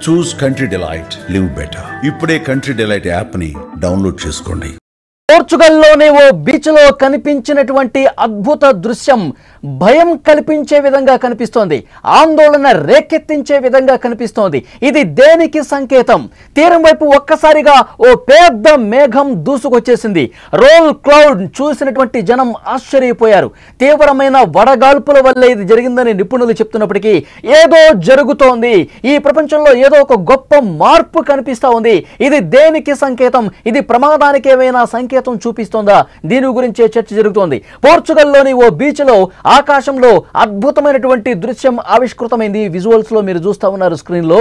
చూస్ country delight, live better. ఇప్పుడే country delight app ని download చేసుకోండి. పోర్చుగల్లోని ఓ బీచ్ లో కనిపించినటువంటి అద్భుత దృశ్యం భయం కల్పించే విధంగా కనిపిస్తోంది, ఆందోళన రేకెత్తించే విధంగా కనిపిస్తోంది. ఇది దేనికి సంకేతం? తీరం వైపు ఒక్కసారిగా ఓ పెద్ద మేఘం దూసుకొచ్చేసింది. రోల్ క్లౌడ్ చూసినటువంటి జనం ఆశ్చర్యపోయారు. తీవ్రమైన వడగాల్పుల వల్ల ఇది జరిగిందని నిపుణులు చెప్తున్నప్పటికీ ఏదో జరుగుతోంది, ఈ ప్రపంచంలో ఏదో ఒక గొప్ప మార్పు కనిపిస్తూ ఉంది. ఇది దేనికి సంకేతం? ఇది ప్రమాదానికి ఏమైనా సంకేతం చూపిస్తోందా? దీని గురించే చర్చ జరుగుతోంది. పోర్చుగల్లోని ఓ బీచ్ లో ఆకాశంలో అద్భుతమైనటువంటి దృశ్యం ఆవిష్కృతమైంది. విజువల్స్ లో మీరు చూస్తూ ఉన్నారు స్క్రీన్ లో.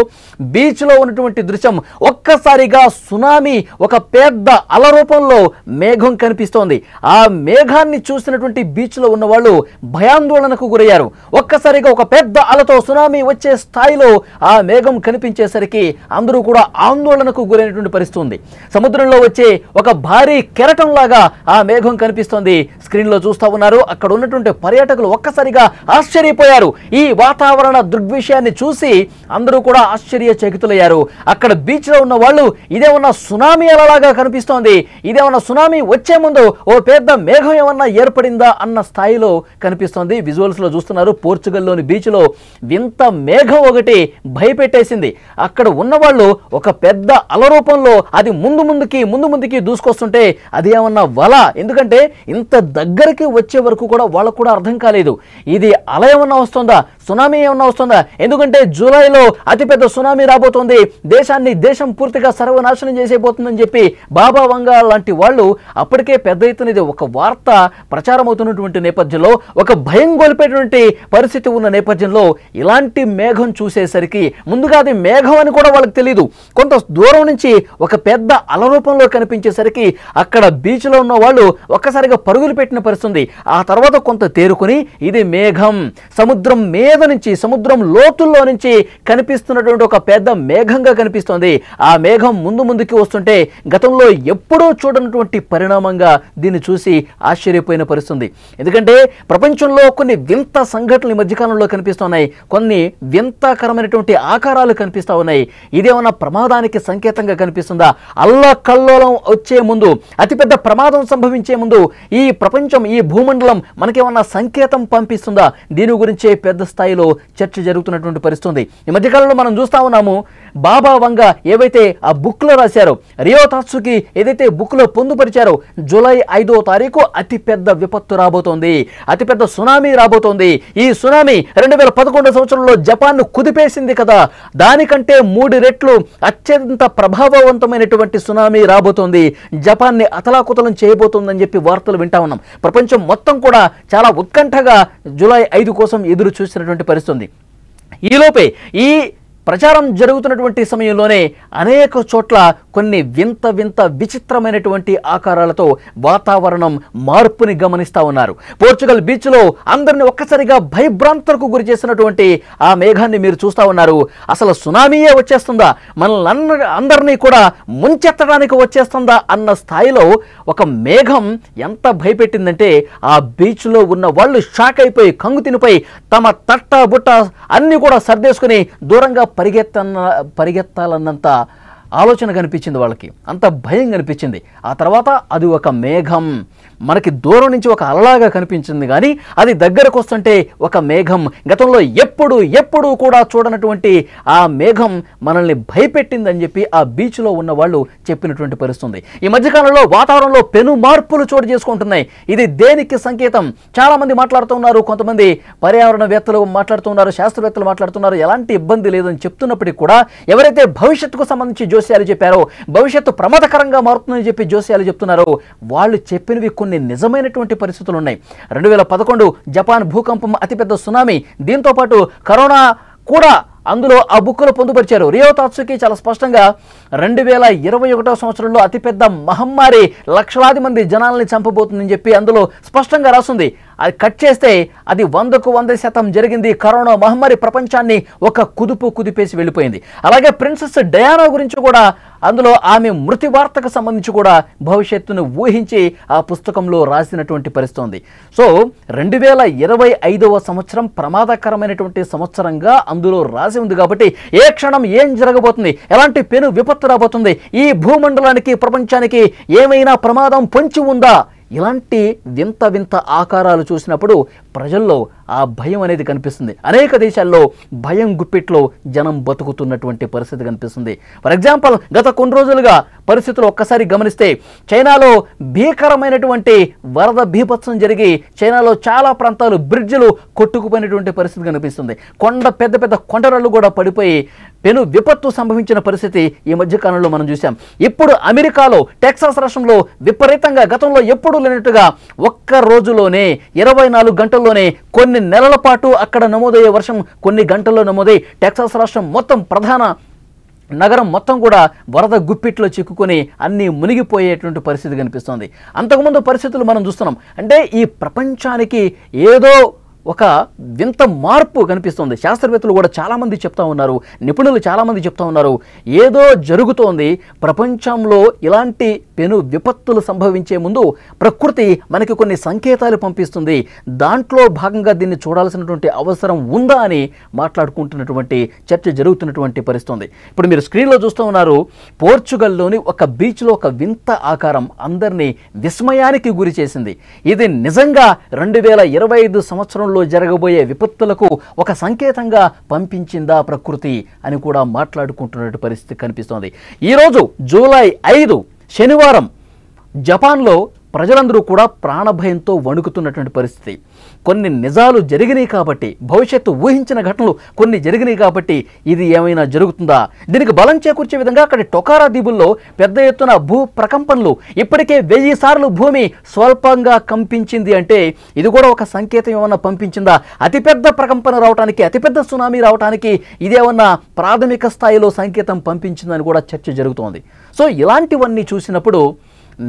బీచ్ లో ఉన్నటువంటి దృశ్యం ఒక్కసారిగా సునామీ, ఒక పెద్ద అల రూపంలో మేఘం కనిపిస్తోంది. ఆ మేఘాన్ని చూసినటువంటి బీచ్ లో ఉన్న వాళ్ళు భయాందోళనకు గురయ్యారు. ఒక్కసారిగా ఒక పెద్ద అలతో సునామీ వచ్చే స్థాయిలో ఆ మేఘం కనిపించేసరికి అందరూ కూడా ఆందోళనకు గురైనటువంటి పరిస్థితి ఉంది. సముద్రంలో వచ్చే ఒక భారీ కెరటం లాగా ఆ మేఘం కనిపిస్తోంది. స్క్రీన్ లో చూస్తూ ఉన్నారు. అక్కడ ఉన్నటువంటి పర్యాటకులు ఒక్కసారిగా ఆశ్చర్యపోయారు. ఈ వాతావరణ దృగ్విషయాన్ని చూసి అందరూ కూడా ఆశ్చర్యచకితులయ్యారు. అక్కడ బీచ్ లో ఉన్న వాళ్ళు ఇదేమన్నా సునామీ అలలాగా కనిపిస్తోంది, ఇదేమన్నా సునామీ వచ్చే ముందు ఓ పెద్ద మేఘం ఏమన్నా ఏర్పడిందా అన్న స్థాయిలో కనిపిస్తోంది. విజువల్స్ లో చూస్తున్నారు. పోర్చుగల్లోని బీచ్ లో వింత మేఘం ఒకటి భయపెట్టేసింది. అక్కడ ఉన్నవాళ్ళు ఒక పెద్ద అల రూపంలో అది ముందు ముందుకి దూసుకొస్తుంటే అది ఏమన్నా వల, ఎందుకంటే ఇంత దగ్గరికి వచ్చే వరకు కూడా వాళ్ళకు కూడా అర్థం కాలేదు. ఇది అల ఏమన్నా వస్తుందా, సునామీ ఏమన్నా వస్తుందా? ఎందుకంటే జూలైలో అతిపెద్ద సునామీ రాబోతోంది, దేశం పూర్తిగా సర్వనాశనం చేసేపోతుందని చెప్పి బాబా వంగా లాంటి వాళ్ళు అప్పటికే పెద్ద ఎత్తున ఇది ఒక వార్త ప్రచారం అవుతున్నటువంటి నేపథ్యంలో, ఒక భయం గొలిపేటువంటి పరిస్థితి ఉన్న నేపథ్యంలో ఇలాంటి మేఘం చూసేసరికి ముందుగా అది మేఘం అని కూడా వాళ్ళకి తెలియదు. కొంత దూరం నుంచి ఒక పెద్ద అల రూపంలో కనిపించేసరికి అక్కడ బీచ్ లో ఉన్న వాళ్ళు ఒక్కసారిగా పరుగులు పెట్టిన పరిస్థితి. ఆ తర్వాత కొంత తేరుకుని ఇది మేఘం, సముద్రం మీద నుంచి, సముద్రం లోతుల్లో నుంచి కనిపిస్తున్నటువంటి ఒక పెద్ద మేఘంగా కనిపిస్తోంది. ఆ మేఘం ముందుకి వస్తుంటే గతంలో ఎప్పుడూ చూడనటువంటి పరిణామంగా దీన్ని చూసి ఆశ్చర్యపోయిన పరిస్థితి. ఎందుకంటే ప్రపంచంలో కొన్ని వింత సంఘటనలు ఈ మధ్యకాలంలో కనిపిస్తున్నాయి, కొన్ని వింతకరమైనటువంటి ఆకారాలు కనిపిస్తూ ఉన్నాయి. ఇదేమన్నా ప్రమాదానికి సంకేతంగా కనిపిస్తుందా? అల్లకల్లోలం వచ్చే ముందు, అతిపెద్ద ప్రమాదం సంభవించే ముందు ఈ ప్రపంచం, ఈ భూమండలం మనకేమన్నా సంకేతం పంపిస్తుందా? దీని గురించే పెద్ద స్థాయిలో చర్చ జరుగుతున్నటువంటి పరిస్థితి. ఈ మధ్యకాలంలో మనం చూస్తా ఉన్నాము, బాబా వంగా ఏవైతే ఆ బుక్ లో రాశారో, రియో తాత్సుకి ఏదైతే బుక్ లో పొందుపరిచారో, జూలై 5వ తారీఖు అతిపెద్ద విపత్తు రాబోతోంది, అతిపెద్ద సునామీ రాబోతోంది. ఈ సునామీ 2011 సంవత్సరంలో జపాన్ ను కుదిపేసింది కదా, దానికంటే 3 రెట్లు అత్యంత ప్రభావవంతమైనటువంటి సునామీ రాబోతోంది, జపాన్ ని అతలాకుతలం చేయబోతోందని చెప్పి వార్తలు వింటా ఉన్నాం. ప్రపంచం మొత్తం కూడా చాలా ఉత్కంఠగా జూలై 5 కోసం ఎదురు చూసినటువంటి పరిస్థితి. ఈలోపే ఈ ప్రచారం జరుగుతున్నటువంటి సమయంలోనే అనేక చోట్ల కొన్ని వింత విచిత్రమైనటువంటి ఆకారాలతో వాతావరణం మార్పుని గమనిస్తూ ఉన్నారు. పోర్చుగల్ బీచ్లో అందరినీ ఒక్కసారిగా భయభ్రాంతులకు గురి చేసినటువంటి ఆ మేఘాన్ని మీరు చూస్తూ ఉన్నారు. అసలు సునామీయే వచ్చేస్తుందా, మనల్ని అందరినీ కూడా ముంచెత్తడానికి వచ్చేస్తుందా అన్న స్థాయిలో ఒక మేఘం ఎంత భయపెట్టిందంటే ఆ బీచ్లో ఉన్న వాళ్ళు షాక్ అయిపోయి, కంగుతినిపోయి తమ తట్ట బుట్ట అన్నీ కూడా సర్దేసుకుని దూరంగా పరిగెత్తాలన్నంత ఆలోచన కనిపించింది వాళ్ళకి, అంత భయం కనిపించింది. ఆ తర్వాత అది ఒక మేఘం, మనకి దూరం నుంచి ఒక అలలాగా కనిపించింది, కానీ అది దగ్గరకు వస్తుంటే ఒక మేఘం. గతంలో ఎప్పుడు కూడా చూడనటువంటి ఆ మేఘం మనల్ని భయపెట్టిందని చెప్పి ఆ బీచ్లో ఉన్న వాళ్ళు చెప్పినటువంటి పరిస్థితి. ఈ మధ్యకాలంలో వాతావరణంలో పెను మార్పులు చోటు చేసుకుంటున్నాయి. ఇది దేనికి సంకేతం? చాలామంది మాట్లాడుతున్నారు, కొంతమంది పర్యావరణవేత్తలు మాట్లాడుతున్నారు, శాస్త్రవేత్తలు మాట్లాడుతున్నారు, ఎలాంటి ఇబ్బంది లేదని చెప్తున్నప్పటికీ కూడా ఎవరైతే భవిష్యత్తుకు సంబంధించి జోస్యాలు చెప్పారో, భవిష్యత్తు ప్రమాదకరంగా మారుతుందని చెప్పి జోస్యాలు చెప్తున్నారో, వాళ్ళు చెప్పినవి కొన్ని నిజమైనటువంటి పరిస్థితులు ఉన్నాయి. 2011 జపాన్ భూకంపం, అతిపెద్ద సునామీ, దీంతో పాటు కరోనా కూడా అందులో ఆ బుక్లో పొందుపరిచారు. రియో తాత్సుకి చాలా స్పష్టంగా 2021 సంవత్సరంలో అతిపెద్ద మహమ్మారి లక్షలాది మంది జనాల్ని చంపబోతుందని చెప్పి అందులో స్పష్టంగా రాస్తుంది. అది కట్ చేస్తే అది 100కు 100% జరిగింది. కరోనా మహమ్మారి ప్రపంచాన్ని ఒక కుదిపేసి వెళ్ళిపోయింది. అలాగే ప్రిన్సెస్ డయానా గురించి కూడా అందులో ఆమె మృతి వార్తకు సంబంధించి కూడా భవిష్యత్తును ఊహించి ఆ పుస్తకంలో రాసినటువంటి పరిస్థితి ఉంది. సో 2025వ సంవత్సరం ప్రమాదకరమైనటువంటి సంవత్సరంగా అందులో రాసి ఉంది కాబట్టి ఏ క్షణం ఏం జరగబోతుంది, ఎలాంటి పెను విపత్తు రాబోతుంది, ఈ భూమండలానికి ప్రపంచానికి ఏమైనా ప్రమాదం పొంచి ఉందా, ఇలాంటి వింత వింత ఆకారాలు చూసినప్పుడు ప్రజల్లో ఆ భయం అనేది కనిపిస్తుంది. అనేక దేశాల్లో భయం గుప్పిట్లో జనం బతుకుతున్నటువంటి పరిస్థితి కనిపిస్తుంది. ఫర్ ఎగ్జాంపుల్ గత కొన్ని రోజులుగా పరిస్థితులు ఒక్కసారి గమనిస్తే చైనాలో భీకరమైనటువంటి వరద బీభత్సం జరిగి చైనాలో చాలా ప్రాంతాలు బ్రిడ్జిలు కొట్టుకుపోయినటువంటి పరిస్థితి కనిపిస్తుంది. పెద్ద పెద్ద కొండరాళ్ళు కూడా పడిపోయి పెను విపత్తు సంభవించిన పరిస్థితి ఈ మధ్య కాలంలో మనం చూసాం. ఇప్పుడు అమెరికాలో టెక్సాస్ రాష్ట్రంలో విపరీతంగా గతంలో ఎప్పుడూ లేనట్టుగా ఒక్క రోజులోనే 24 గంటల్లోనే కొన్ని నెలల పాటు అక్కడ నమోదయ్యే వర్షం కొన్ని గంటల్లో నమోదై టెక్సాస్ రాష్ట్రం మొత్తం ప్రధాన నగరం మొత్తం కూడా వరద గుప్పిట్లో చిక్కుకొని అన్నీ మునిగిపోయేటువంటి పరిస్థితి కనిపిస్తోంది. అంతకుముందు పరిస్థితులు మనం చూస్తున్నాం. అంటే ఈ ప్రపంచానికి ఏదో ఒక వింత మార్పు కనిపిస్తుంది. శాస్త్రవేత్తలు కూడా చాలామంది చెప్తా ఉన్నారు, నిపుణులు చాలామంది చెప్తా ఉన్నారు, ఏదో జరుగుతోంది ప్రపంచంలో. ఇలాంటి పెను విపత్తులు సంభవించే ముందు ప్రకృతి మనకి కొన్ని సంకేతాలు పంపిస్తుంది, దాంట్లో భాగంగా దీన్ని చూడాల్సినటువంటి అవసరం ఉందా అని మాట్లాడుకుంటున్నటువంటి చర్చ జరుగుతున్నటువంటి పరిస్థితి. ఇప్పుడు మీరు స్క్రీన్లో చూస్తూ ఉన్నారు, పోర్చుగల్లోని ఒక బీచ్లో ఒక వింత ఆకారం అందరినీ విస్మయానికి గురి చేసింది. ఇది నిజంగా 2025 సంవత్సరంలో జరగబోయే విపత్తులకు ఒక సంకేతంగా పంపించిందా ప్రకృతి అని కూడా మాట్లాడుకుంటున్న పరిస్థితి కనిపిస్తోంది. ఈరోజు జూలై 5 శనివారం జపాన్లో ప్రజలందరూ కూడా ప్రాణభయంతో వణుకుతున్నటువంటి పరిస్థితి. కొన్ని నిజాలు జరిగినాయి కాబట్టి, భవిష్యత్తు ఊహించిన ఘటనలు కొన్ని జరిగినాయి కాబట్టి ఇది ఏమైనా జరుగుతుందా, దీనికి బలం చేకూర్చే విధంగా అక్కడ టొకారా దీవుల్లో పెద్ద ఎత్తున భూ ప్రకంపనలు, ఇప్పటికే 1000 సార్లు భూమి స్వల్పంగా కంపించింది అంటే ఇది కూడా ఒక సంకేతం ఏమన్నా పంపించిందా, అతిపెద్ద ప్రకంపన రావడానికి, అతిపెద్ద సునామీ రావడానికి ఇదేమన్నా ప్రాథమిక స్థాయిలో సంకేతం పంపించిందని కూడా చర్చ జరుగుతోంది. సో ఇలాంటివన్నీ చూసినప్పుడు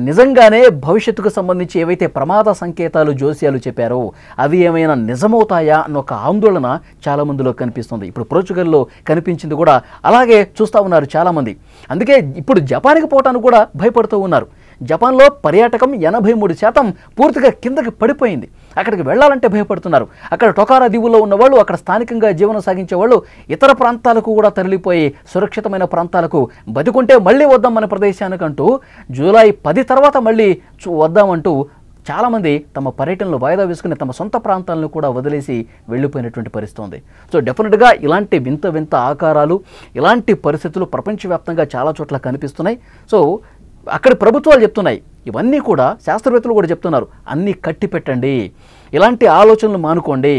నిజంగానే భవిష్యత్తుకు సంబంధించి ఏవైతే ప్రమాద సంకేతాలు జోస్యాలు చెప్పారో అవి ఏమైనా నిజమవుతాయా అన్న ఒక ఆందోళన చాలా మందిలో కనిపిస్తుంది. ఇప్పుడు పోర్చుగల్లో కనిపించింది కూడా అలాగే చూస్తూ ఉన్నారు చాలామంది. అందుకే ఇప్పుడు జపాన్కి పోవటానికి కూడా భయపడుతూ ఉన్నారు. జపాన్లో పర్యాటకం 83% పూర్తిగా కిందకి పడిపోయింది. అక్కడికి వెళ్ళాలంటే భయపడుతున్నారు. అక్కడ టొకారా దీవుల్లో ఉన్నవాళ్ళు, అక్కడ స్థానికంగా జీవనం సాగించే వాళ్ళు ఇతర ప్రాంతాలకు కూడా తరలిపోయి సురక్షితమైన ప్రాంతాలకు బతికుంటే మళ్ళీ వద్దాం మన ప్రదేశానికంటూ జూలై 10 తర్వాత మళ్ళీ వద్దామంటూ చాలామంది తమ పర్యటనలు వాయిదా వేసుకుని తమ సొంత ప్రాంతాలను కూడా వదిలేసి వెళ్ళిపోయినటువంటి పరిస్థితి ఉంది. సో డెఫినెట్గా ఇలాంటి వింత వింత ఆకారాలు, ఇలాంటి పరిస్థితులు ప్రపంచవ్యాప్తంగా చాలా చోట్ల కనిపిస్తున్నాయి. సో అక్కడి ప్రభుత్వాలు చెప్తున్నాయి, ఇవన్నీ కూడా శాస్త్రవేత్తలు కూడా చెప్తున్నారు, అన్నీ కట్టి పెట్టండి, ఇలాంటి ఆలోచనలు మానుకోండి,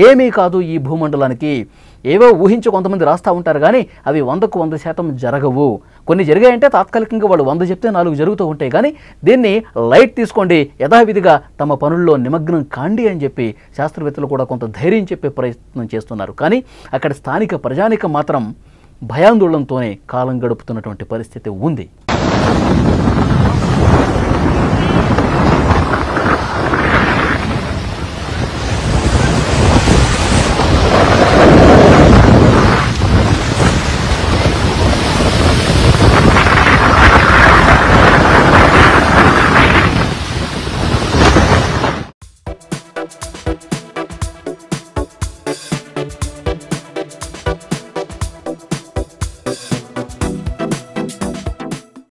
ఏమీ కాదు ఈ భూమండలానికి. ఏవో ఊహించి కొంతమంది రాస్తూ ఉంటారు కానీ అవి 100కు 100% జరగవు. కొన్ని జరిగాయంటే తాత్కాలికంగా వాళ్ళు 100 చెప్తే 4 జరుగుతూ ఉంటాయి. కానీ దీన్ని లైట్ తీసుకోండి, యథావిధిగా తమ పనుల్లో నిమగ్నం కాండి అని చెప్పి శాస్త్రవేత్తలు కూడా కొంత ధైర్యం చెప్పే ప్రయత్నం చేస్తున్నారు. కానీ అక్కడ స్థానిక ప్రజానికం మాత్రం భయాందోళనతోనే కాలం గడుపుతున్నటువంటి పరిస్థితి ఉంది.